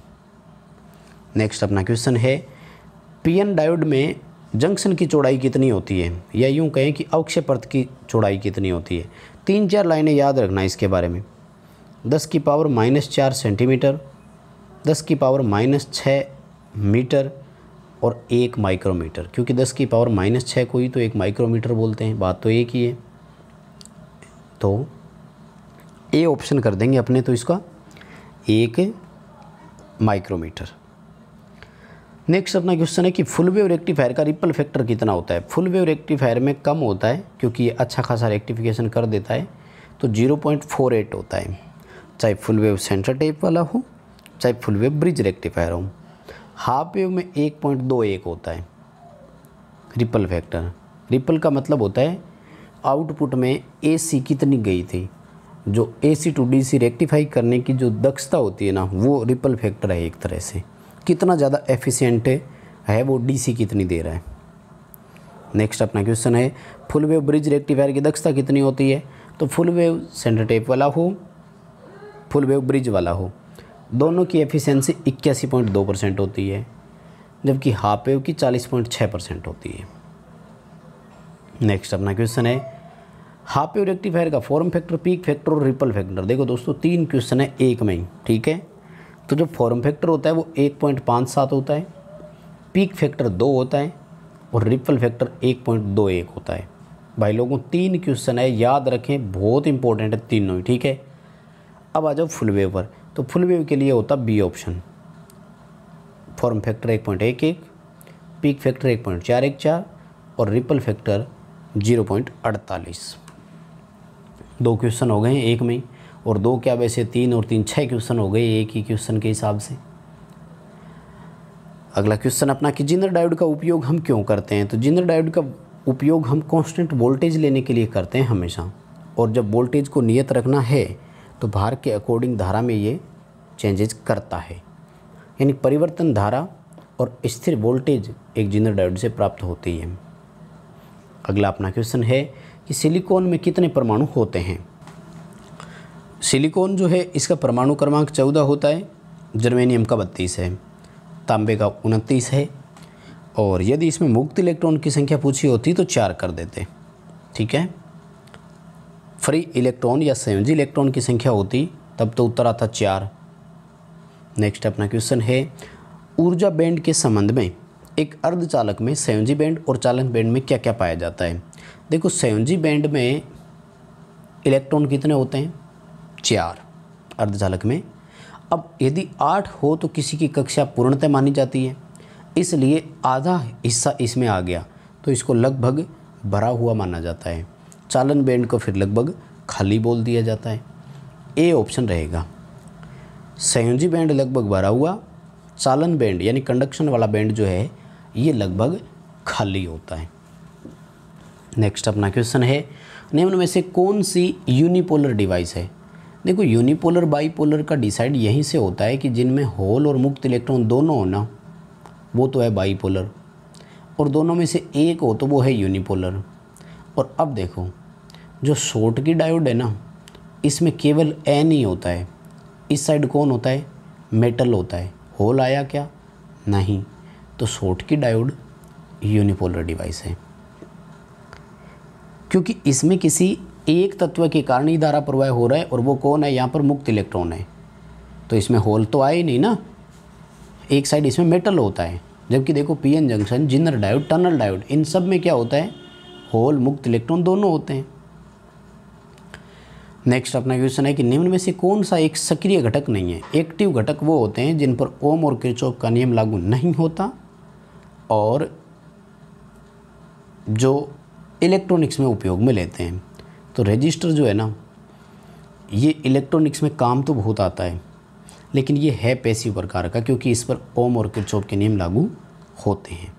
नेक्स्ट अपना क्वेश्चन है, PN डायोड में जंक्शन की चौड़ाई कितनी होती है, या यूँ कहें कि अवक्षय परत की चौड़ाई कितनी होती है। 3-4 लाइनें याद रखना इसके बारे में। 10⁻⁻4 सेंटीमीटर, 10⁻⁻6 मीटर और 1 माइक्रोमीटर, क्योंकि 10⁻⁻6 को ही तो 1 माइक्रोमीटर बोलते हैं, बात तो एक ही है। तो ए ऑप्शन कर देंगे अपने तो इसका 1 माइक्रोमीटर। नेक्स्ट अपना क्वेश्चन है कि फुल वेव रेक्टिफायर का रिपल फैक्टर कितना होता है। फुल वेव रेक्टिफायर में कम होता है क्योंकि ये अच्छा खासा रेक्टिफिकेशन कर देता है, तो 0.48 होता है, चाहे फुल वेव सेंटर टेप वाला हो चाहे फुल वेव ब्रिज रेक्टिफायर हो। हाफ वेव में 1.21 होता है रिपल फैक्टर। रिपल का मतलब होता है आउटपुट में AC कितनी गई थी, जो AC टू DC रेक्टिफाई करने की जो दक्षता होती है ना, वो रिपल फैक्टर है। एक तरह से कितना ज़्यादा एफिशिएंट है वो DC कितनी दे रहा है। नेक्स्ट अपना क्वेश्चन है फुल वेव ब्रिज रेक्टिफायर की दक्षता कितनी होती है। तो फुल वेव सेंटर टेप वाला हो फुल वेव ब्रिज वाला हो, दोनों की एफिशिएंसी 81.2% होती है, जबकि हाफ वेव की 40.6% होती है। नेक्स्ट अपना क्वेश्चन है हाफ वेव रेक्टिफायर का फॉर्म फैक्टर, पीक फैक्टर और रिपल फैक्टर। देखो दोस्तों 3 क्वेश्चन है एक में ही, ठीक है। तो जो फॉर्म फैक्टर होता है वो 1.57 होता है, पीक फैक्टर 2 होता है और रिपल फैक्टर 1.21 होता है। भाई लोगों 3 क्वेश्चन है, याद रखें, बहुत इंपॉर्टेंट है तीनों ही, ठीक है। अब आ जाओ फुल वेव पर। तो फुल वेव के लिए होता B option, form factor 1.11, peak factor 1.414 और रिपल फैक्टर 0.48। 2 क्वेश्चन हो गए हैं एक में ही, और 2 क्या वैसे 3 और 3 6 क्वेश्चन हो गए एक ही क्वेश्चन के हिसाब से। अगला क्वेश्चन अपना कि जिनर डायोड का उपयोग हम क्यों करते हैं। तो जिनर डायोड का उपयोग हम कांस्टेंट वोल्टेज लेने के लिए करते हैं हमेशा, और जब वोल्टेज को नियत रखना है तो भार के अकॉर्डिंग धारा में ये चेंजेज करता है, यानी परिवर्तन धारा और स्थिर वोल्टेज एक जिनर डायोड से प्राप्त होती है। अगला अपना क्वेश्चन है कि सिलिकॉन में कितने परमाणु होते हैं। सिलिकॉन जो है इसका परमाणु क्रमांक 14 होता है, जर्मेनियम का 32 है, तांबे का 29 है, और यदि इसमें मुक्त इलेक्ट्रॉन की संख्या पूछी होती तो 4 कर देते, ठीक है। फ्री इलेक्ट्रॉन या संयोजी इलेक्ट्रॉन की संख्या होती तब तो उत्तर आता 4। नेक्स्ट अपना क्वेश्चन है ऊर्जा बैंड के संबंध में एक अर्धचालक में संयोजी बैंड और चालन बैंड में क्या क्या पाया जाता है। देखो संयोजी बैंड में इलेक्ट्रॉन कितने होते हैं, 4 अर्धचालक में। अब यदि 8 हो तो किसी की कक्षा पूर्णतः मानी जाती है, इसलिए आधा हिस्सा इसमें आ गया तो इसको लगभग भरा हुआ माना जाता है। चालन बैंड को फिर लगभग खाली बोल दिया जाता है। ए ऑप्शन रहेगा। संयोजी बैंड लगभग भरा हुआ, चालन बैंड यानी कंडक्शन वाला बैंड जो है ये लगभग खाली होता है। नेक्स्ट अपना क्वेश्चन है निम्न में से कौन सी यूनिपोलर डिवाइस है। देखो यूनिपोलर बाईपोलर का डिसाइड यहीं से होता है कि जिनमें होल और मुक्त इलेक्ट्रॉन दोनों हो ना, वो तो है बाईपोलर, और दोनों में से एक हो तो वो है यूनिपोलर। और अब देखो जो शॉर्ट की डायोड है ना, इसमें केवल एन ही होता है, इस साइड कौन होता है, मेटल होता है। होल आया क्या, नहीं, तो शॉर्ट की डायोड यूनिपोलर डिवाइस है, क्योंकि इसमें किसी एक तत्व के कारण ही धारा प्रवाह हो रहा है, और वो कौन है, यहाँ पर मुक्त इलेक्ट्रॉन है। तो इसमें होल तो आए ही नहीं ना, एक साइड इसमें मेटल होता है। जबकि देखो PN junction, zener diode, tunnel diode, इन सब में क्या होता है, होल मुक्त इलेक्ट्रॉन दोनों होते हैं। नेक्स्ट अपना क्वेश्चन है कि निम्न में से कौन सा एक सक्रिय घटक नहीं है। एक्टिव घटक वो होते हैं जिन पर ओम और किरचॉफ का नियम लागू नहीं होता, और जो इलेक्ट्रॉनिक्स में उपयोग में लेते हैं। तो रजिस्टर जो है ना, ये इलेक्ट्रॉनिक्स में काम तो बहुत आता है, लेकिन ये है पैसिव प्रकार का, क्योंकि इस पर ओम और किरचॉफ के नियम लागू होते हैं।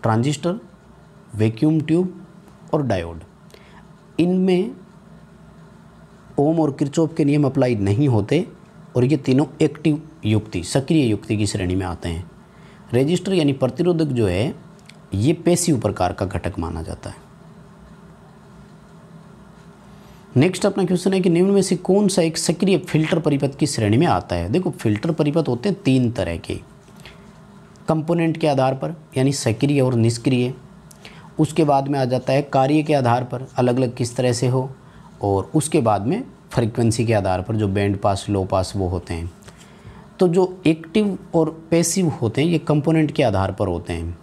ट्रांजिस्टर, वैक्यूम ट्यूब और डायोड, इनमें ओम और किरचॉफ के नियम अप्लाई नहीं होते, और ये तीनों एक्टिव युक्ति, सक्रिय युक्ति की श्रेणी में आते हैं। रजिस्टर यानी प्रतिरोधक जो है ये पैसिव प्रकार का घटक माना जाता है। नेक्स्ट अपना क्वेश्चन है कि निम्न में से कौन सा एक सक्रिय फिल्टर परिपथ की श्रेणी में आता है। देखो फिल्टर परिपथ होते हैं 3 तरह के, कंपोनेंट के आधार पर यानी सक्रिय और निष्क्रिय, उसके बाद में आ जाता है कार्य के आधार पर, अलग अलग किस तरह से हो, और उसके बाद में फ्रीक्वेंसी के आधार पर, जो बैंड पास, लो पास वो होते हैं। तो जो एक्टिव और पैसिव होते हैं ये कंपोनेंट के आधार पर होते हैं।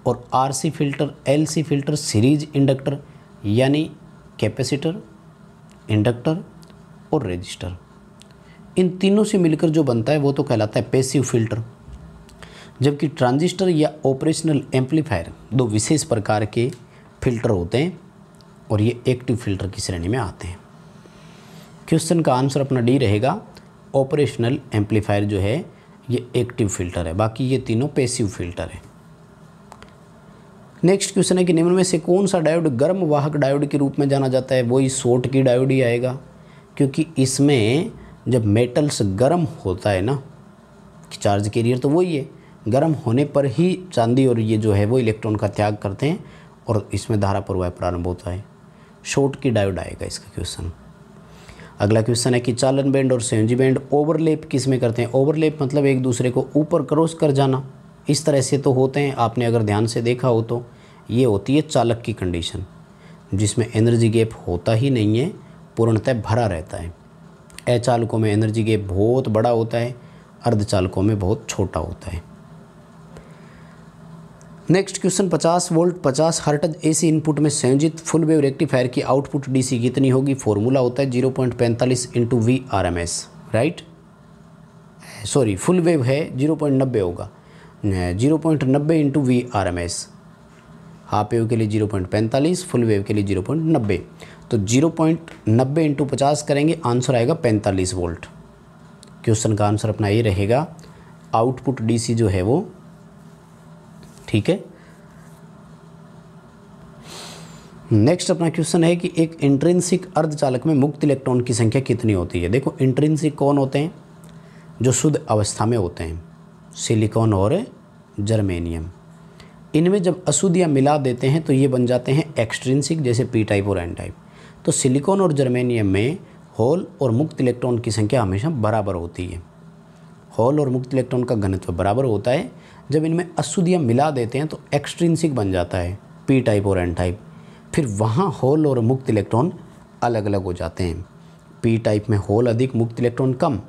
और RC filter, LC filter, series inductor यानी कैपेसिटर, इंडक्टर और रजिस्टर, इन तीनों से मिलकर जो बनता है वो तो कहलाता है पैसिव फिल्टर। जबकि ट्रांजिस्टर या ऑपरेशनल एम्पलीफायर दो विशेष प्रकार के फिल्टर होते हैं और ये एक्टिव फिल्टर की श्रेणी में आते हैं। क्वेश्चन का आंसर अपना डी रहेगा। ऑपरेशनल एम्पलीफायर जो है ये एक्टिव फिल्टर है, बाकी ये तीनों पैसिव फिल्टर है। नेक्स्ट क्वेश्चन है कि निम्न में से कौन सा डायोड गर्म वाहक डायोड के रूप में जाना जाता है? वही शॉर्ट की डायोड ही आएगा, क्योंकि इसमें जब मेटल्स गर्म होता है ना, चार्ज कैरियर तो वही है, गर्म होने पर ही चांदी और ये जो है वो इलेक्ट्रॉन का त्याग करते हैं और इसमें धारा प्रवाह प्रारंभ होता है। शॉर्ट की डायोड आएगा इसका क्वेश्चन। अगला क्वेश्चन है कि चालन बैंड और संयोजी बैंड ओवरलैप किस में करते हैं? ओवरलैप मतलब एक दूसरे को ऊपर क्रॉस कर जाना, इस तरह से तो होते हैं। आपने अगर ध्यान से देखा हो तो ये होती है चालक की कंडीशन, जिसमें एनर्जी गैप होता ही नहीं है, पूर्णतः भरा रहता है। अचालकों में एनर्जी गैप बहुत बड़ा होता है, अर्धचालकों में बहुत छोटा होता है। Next question 50 volt 50 hertz AC input में संयोजित फुल वेव रेक्टिफायर की आउटपुट डीसी कितनी होगी? फॉर्मूला होता है 0.45 into VRMS, right. Sorry, full wave है 0.90 होगा, 0.90 इंटू VRMS। हाफ वेव के लिए 0.45, फुल वेव के लिए 0.90, तो 0.90 इंटू 50 करेंगे, आंसर आएगा 45 वोल्ट। क्वेश्चन का आंसर अपना ये रहेगा, आउटपुट डीसी जो है वो, ठीक है। नेक्स्ट अपना क्वेश्चन है कि एक इंट्रिंसिक अर्धचालक में मुक्त इलेक्ट्रॉन की संख्या कितनी होती है? देखो, इंट्रिंसिक कौन होते हैं? जो शुद्ध अवस्था में होते हैं, सिलिकॉन और जर्मेनियम। इनमें जब अशुद्धियाँ मिला देते हैं तो ये बन जाते हैं एक्सट्रिंसिक, जैसे पी टाइप और एन टाइप। तो सिलिकॉन और जर्मेनियम में होल और मुक्त इलेक्ट्रॉन की संख्या हमेशा बराबर होती है। होल और मुक्त इलेक्ट्रॉन का घनत्व बराबर होता है। जब इनमें अशुद्धियाँ मिला देते हैं तो एक्सट्रिंसिक बन जाता है, पी टाइप और एन टाइप। फिर वहाँ होल और मुक्त इलेक्ट्रॉन अलग अलग हो जाते हैं। पी टाइप में होल अधिक, मुक्त इलेक्ट्रॉन कम।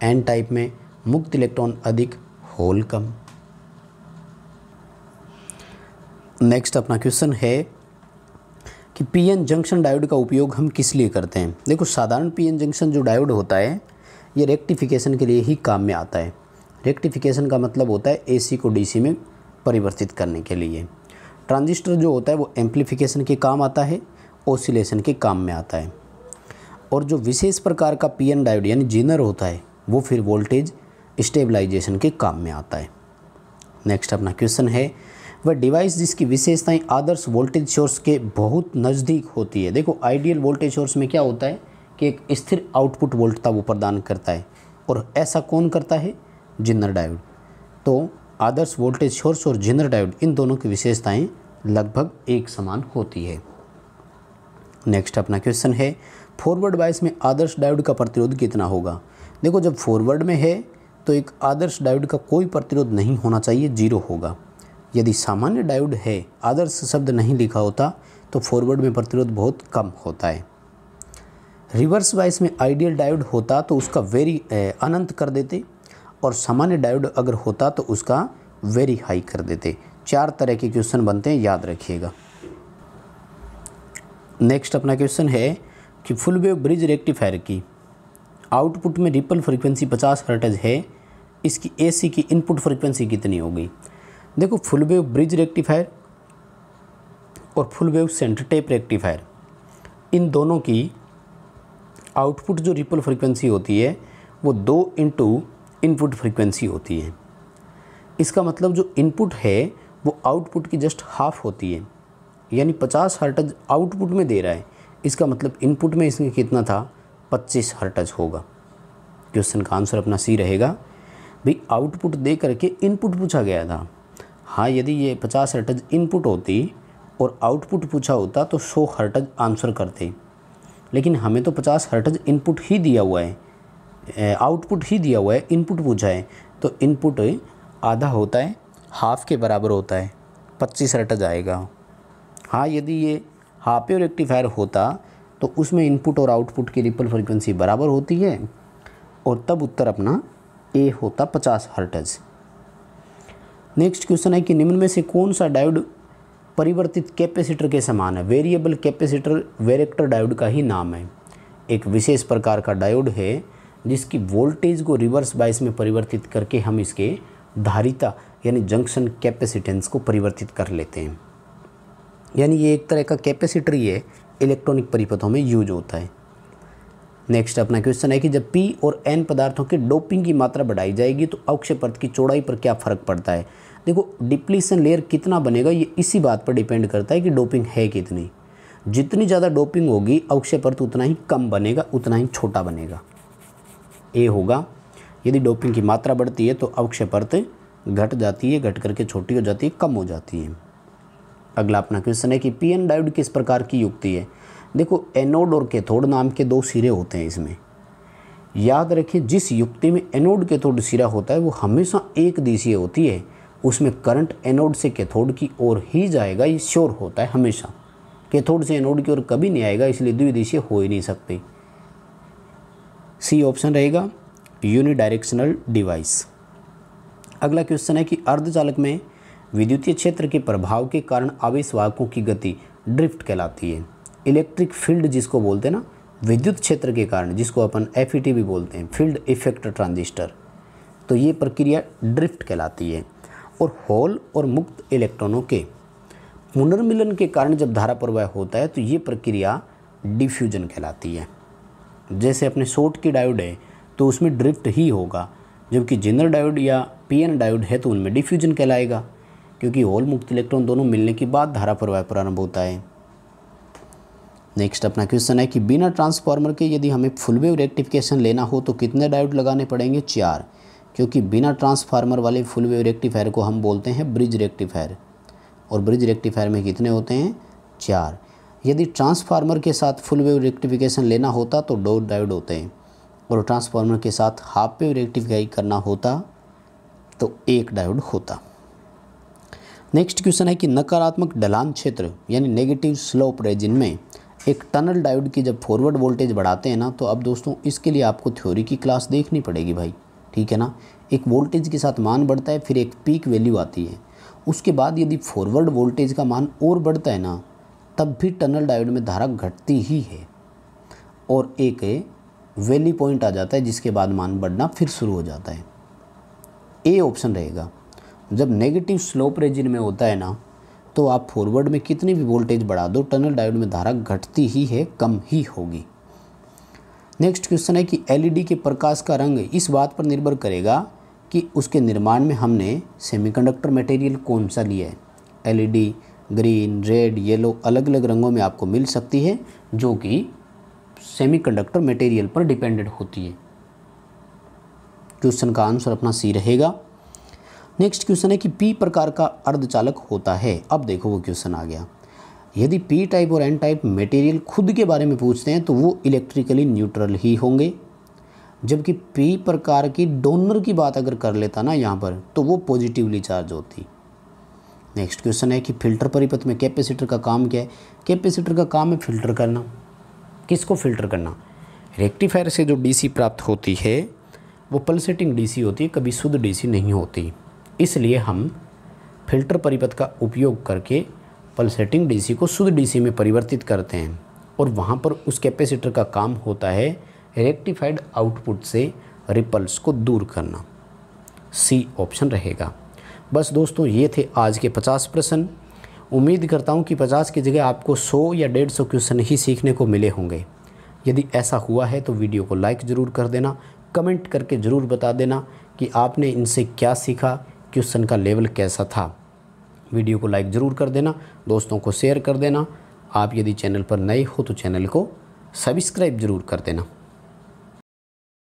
एन टाइप में मुक्त इलेक्ट्रॉन अधिक, होल कम। नेक्स्ट अपना क्वेश्चन है कि पीएन जंक्शन डायोड का उपयोग हम किस लिए करते हैं? देखो, साधारण पीएन जंक्शन जो डायोड होता है ये रेक्टिफिकेशन के लिए ही काम में आता है। रेक्टिफिकेशन का मतलब होता है एसी को डीसी में परिवर्तित करने के लिए। ट्रांजिस्टर जो होता है वो एम्पलीफिकेशन के काम आता है, ऑसिलेशन के काम में आता है। और जो विशेष प्रकार का पीएन डायोड यानी जीनर होता है वो फिर वोल्टेज स्टेबलाइजेशन के काम में आता है। नेक्स्ट अपना क्वेश्चन है, वह डिवाइस जिसकी विशेषताएं आदर्श वोल्टेज सोर्स के बहुत नज़दीक होती है। देखो, आइडियल वोल्टेज सोर्स में क्या होता है कि एक स्थिर आउटपुट वोल्टता वो प्रदान करता है, और ऐसा कौन करता है? Zener diode. तो आदर्श वोल्टेज सोर्स और जिनर डायोड, इन दोनों की विशेषताएं लगभग एक समान होती है। नेक्स्ट अपना क्वेश्चन है, फॉरवर्ड बायस में आदर्श डायोड का प्रतिरोध कितना होगा? देखो, जब फॉरवर्ड में है तो एक आदर्श डायोड का कोई प्रतिरोध नहीं होना चाहिए, 0 होगा। यदि सामान्य डायोड है, आदर्श शब्द नहीं लिखा होता, तो फॉरवर्ड में प्रतिरोध बहुत कम होता है। रिवर्स बायस में आइडियल डायोड होता तो उसका वेरी अनंत कर देते, और सामान्य डायोड अगर होता तो उसका वेरी हाई कर देते। 4 तरह के क्वेश्चन बनते हैं, याद रखिएगा। नेक्स्ट अपना क्वेश्चन है कि फुल वेव ब्रिज रेक्टिफायर की आउटपुट में रिपल फ्रीक्वेंसी 50 हर्ट्ज है, इसकी एसी की इनपुट फ्रीक्वेंसी कितनी होगी? देखो, फुल वेव ब्रिज रेक्टिफायर और full wave center tap rectifier, इन दोनों की आउटपुट जो रिपल फ्रीक्वेंसी होती है वो 2 इंटू इनपुट फ्रीक्वेंसी होती है। इसका मतलब जो इनपुट है वो आउटपुट की जस्ट हाफ होती है, यानी 50 हर्ट्ज आउटपुट में दे रहा है, इसका मतलब इनपुट में इसमें कितना था? 25 हर्ट्ज होगा। क्वेश्चन का आंसर अपना सी रहेगा। भाई, आउटपुट दे करके इनपुट पूछा गया था। हाँ, यदि ये 50 हर्ट्ज इनपुट होती और आउटपुट पूछा होता तो 100 हर्ट्ज आंसर करते, लेकिन हमें तो 50 हर्ट्ज इनपुट ही दिया हुआ है, आउटपुट ही दिया हुआ है, इनपुट पूछा है, तो इनपुट आधा होता है, हाफ के बराबर होता है, 25 हर्ट्ज आएगा। हाँ, यदि ये हाफ वेव रेक्टिफायर होता तो उसमें इनपुट और आउटपुट की रिपल फ्रीक्वेंसी बराबर होती है, और तब उत्तर अपना ए होता 50 हर्ट्ज। नेक्स्ट क्वेश्चन है कि निम्न में से कौन सा डायोड परिवर्तित कैपेसिटर के समान है? वेरिएबल कैपेसिटर वेरेक्टर डायोड का ही नाम है। एक विशेष प्रकार का डायोड है जिसकी वोल्टेज को रिवर्स बायस में परिवर्तित करके हम इसके धारिता यानी जंक्शन कैपेसिटेंस को परिवर्तित कर लेते हैं। यानी ये एक तरह का कैपेसिटर ही है, इलेक्ट्रॉनिक परिपथों में यूज होता है। नेक्स्ट अपना क्वेश्चन है कि जब P और N पदार्थों के डोपिंग की मात्रा बढ़ाई जाएगी तो अक्षय परत की चौड़ाई पर क्या फ़र्क पड़ता है। देखो, डिप्लीशन लेयर कितना बनेगा ये इसी बात पर डिपेंड करता है कि डोपिंग है कितनी। जितनी ज़्यादा डोपिंग होगी अक्षय परत उतना ही कम बनेगा, उतना ही छोटा बनेगा। ए होगा। यदि डोपिंग की मात्रा बढ़ती है तो अक्षय परत घट जाती है, घट करके छोटी हो जाती है, कम हो जाती है। अगला अपना क्वेश्चन है कि पीएन डायोड किस प्रकार की युक्ति है। देखो, एनोड और कैथोड नाम के दो सिरे होते हैं इसमें। याद रखें, जिस युक्ति में एनोड कैथोड सिरा होता है वो हमेशा एक दिशीय होती है। उसमें करंट एनोड से कैथोड की ओर ही जाएगा, ये श्योर होता है हमेशा। कैथोड से एनोड की ओर कभी नहीं आएगा, इसलिए द्विदिशीय हो ही नहीं सकती। सी ऑप्शन रहेगा, यूनिडायरेक्शनल डिवाइस। अगला क्वेश्चन है कि अर्धचालक में विद्युतीय क्षेत्र के प्रभाव के कारण आवेशवाहकों की गति ड्रिफ्ट कहलाती है। इलेक्ट्रिक फील्ड जिसको बोलते हैं ना, विद्युत क्षेत्र के कारण, जिसको अपन FET भी बोलते हैं, फील्ड इफेक्ट ट्रांजिस्टर, तो ये प्रक्रिया ड्रिफ्ट कहलाती है। और होल और मुक्त इलेक्ट्रॉनों के पुनर्मिलन के कारण जब धारा प्रवाह होता है तो ये प्रक्रिया डिफ्यूजन कहलाती है। जैसे अपने शॉर्ट की डायोड है तो उसमें ड्रिफ्ट ही होगा, जबकि जेनर डायोड या PN डायोड है तो उनमें डिफ्यूजन कहलाएगा, क्योंकि होल मुक्त इलेक्ट्रॉन दोनों मिलने के बाद धारा प्रवाह प्रारंभ होता है। नेक्स्ट अपना क्वेश्चन है कि बिना ट्रांसफार्मर के यदि हमें फुल वेव रेक्टिफिकेशन लेना हो तो कितने डायोड लगाने पड़ेंगे। 4, क्योंकि बिना ट्रांसफार्मर वाले फुल वेव रेक्टिफायर को हम बोलते हैं ब्रिज रेक्टिफायर, और ब्रिज रेक्टिफायर में कितने होते हैं, 4। यदि ट्रांसफार्मर के साथ फुल वेव रेक्टिफिकेशन लेना होता तो 2 डायोड होते हैं, और ट्रांसफार्मर के साथ हाफ वेव रेक्टिफाई करना होता तो 1 डायोड होता। नेक्स्ट क्वेश्चन है कि नकारात्मक ढलान क्षेत्र यानी नेगेटिव स्लोप रीजन में एक टनल डायोड की जब फॉरवर्ड वोल्टेज बढ़ाते हैं ना, तो अब दोस्तों इसके लिए आपको थ्योरी की क्लास देखनी पड़ेगी भाई, ठीक है ना। एक वोल्टेज के साथ मान बढ़ता है, फिर एक पीक वैल्यू आती है, उसके बाद यदि फॉरवर्ड वोल्टेज का मान और बढ़ता है ना, तब भी टनल डायोड में धारा घटती ही है, और एक वैली पॉइंट आ जाता है जिसके बाद मान बढ़ना फिर शुरू हो जाता है। ए ऑप्शन रहेगा। जब नेगेटिव स्लोप रीजन में होता है ना, तो आप फॉरवर्ड में कितनी भी वोल्टेज बढ़ा दो, टनल डायोड में धारा घटती ही है, कम ही होगी। नेक्स्ट क्वेश्चन है कि LED के प्रकाश का रंग इस बात पर निर्भर करेगा कि उसके निर्माण में हमने सेमीकंडक्टर मटेरियल कौन सा लिया है। LED ग्रीन, रेड, येलो अलग अलग रंगों में आपको मिल सकती है, जो कि सेमीकंडक्टर मटेरियल पर डिपेंडेंट होती है। क्वेश्चन का आंसर अपना सी रहेगा। नेक्स्ट क्वेश्चन है कि P प्रकार का अर्धचालक होता है। अब देखो वो क्वेश्चन आ गया। यदि P टाइप और N टाइप मटेरियल खुद के बारे में पूछते हैं तो वो इलेक्ट्रिकली न्यूट्रल ही होंगे, जबकि P प्रकार की डोनर की बात अगर कर लेता ना यहाँ पर, तो वो पॉजिटिवली चार्ज होती। नेक्स्ट क्वेश्चन है कि फिल्टर परिपथ में कैपेसिटर का काम क्या है। कैपेसिटर का काम है फिल्टर करना। किसको फिल्टर करना, रेक्टिफायर से जो DC प्राप्त होती है वो पल्सेटिंग DC होती है, कभी शुद्ध DC नहीं होती। इसलिए हम फिल्टर परिपथ का उपयोग करके पल्सेटिंग DC को शुद्ध DC में परिवर्तित करते हैं, और वहाँ पर उस कैपेसिटर का काम होता है रेक्टिफाइड आउटपुट से रिपल्स को दूर करना। सी ऑप्शन रहेगा। बस दोस्तों, ये थे आज के 50 प्रश्न। उम्मीद करता हूँ कि 50 की जगह आपको 100 या 150 क्वेश्चन ही सीखने को मिले होंगे। यदि ऐसा हुआ है तो वीडियो को लाइक ज़रूर कर देना, कमेंट करके ज़रूर बता देना कि आपने इनसे क्या सीखा, क्वेश्चन का लेवल कैसा था। वीडियो को लाइक ज़रूर कर देना, दोस्तों को शेयर कर देना। आप यदि चैनल पर नए हो तो चैनल को सब्सक्राइब ज़रूर कर देना।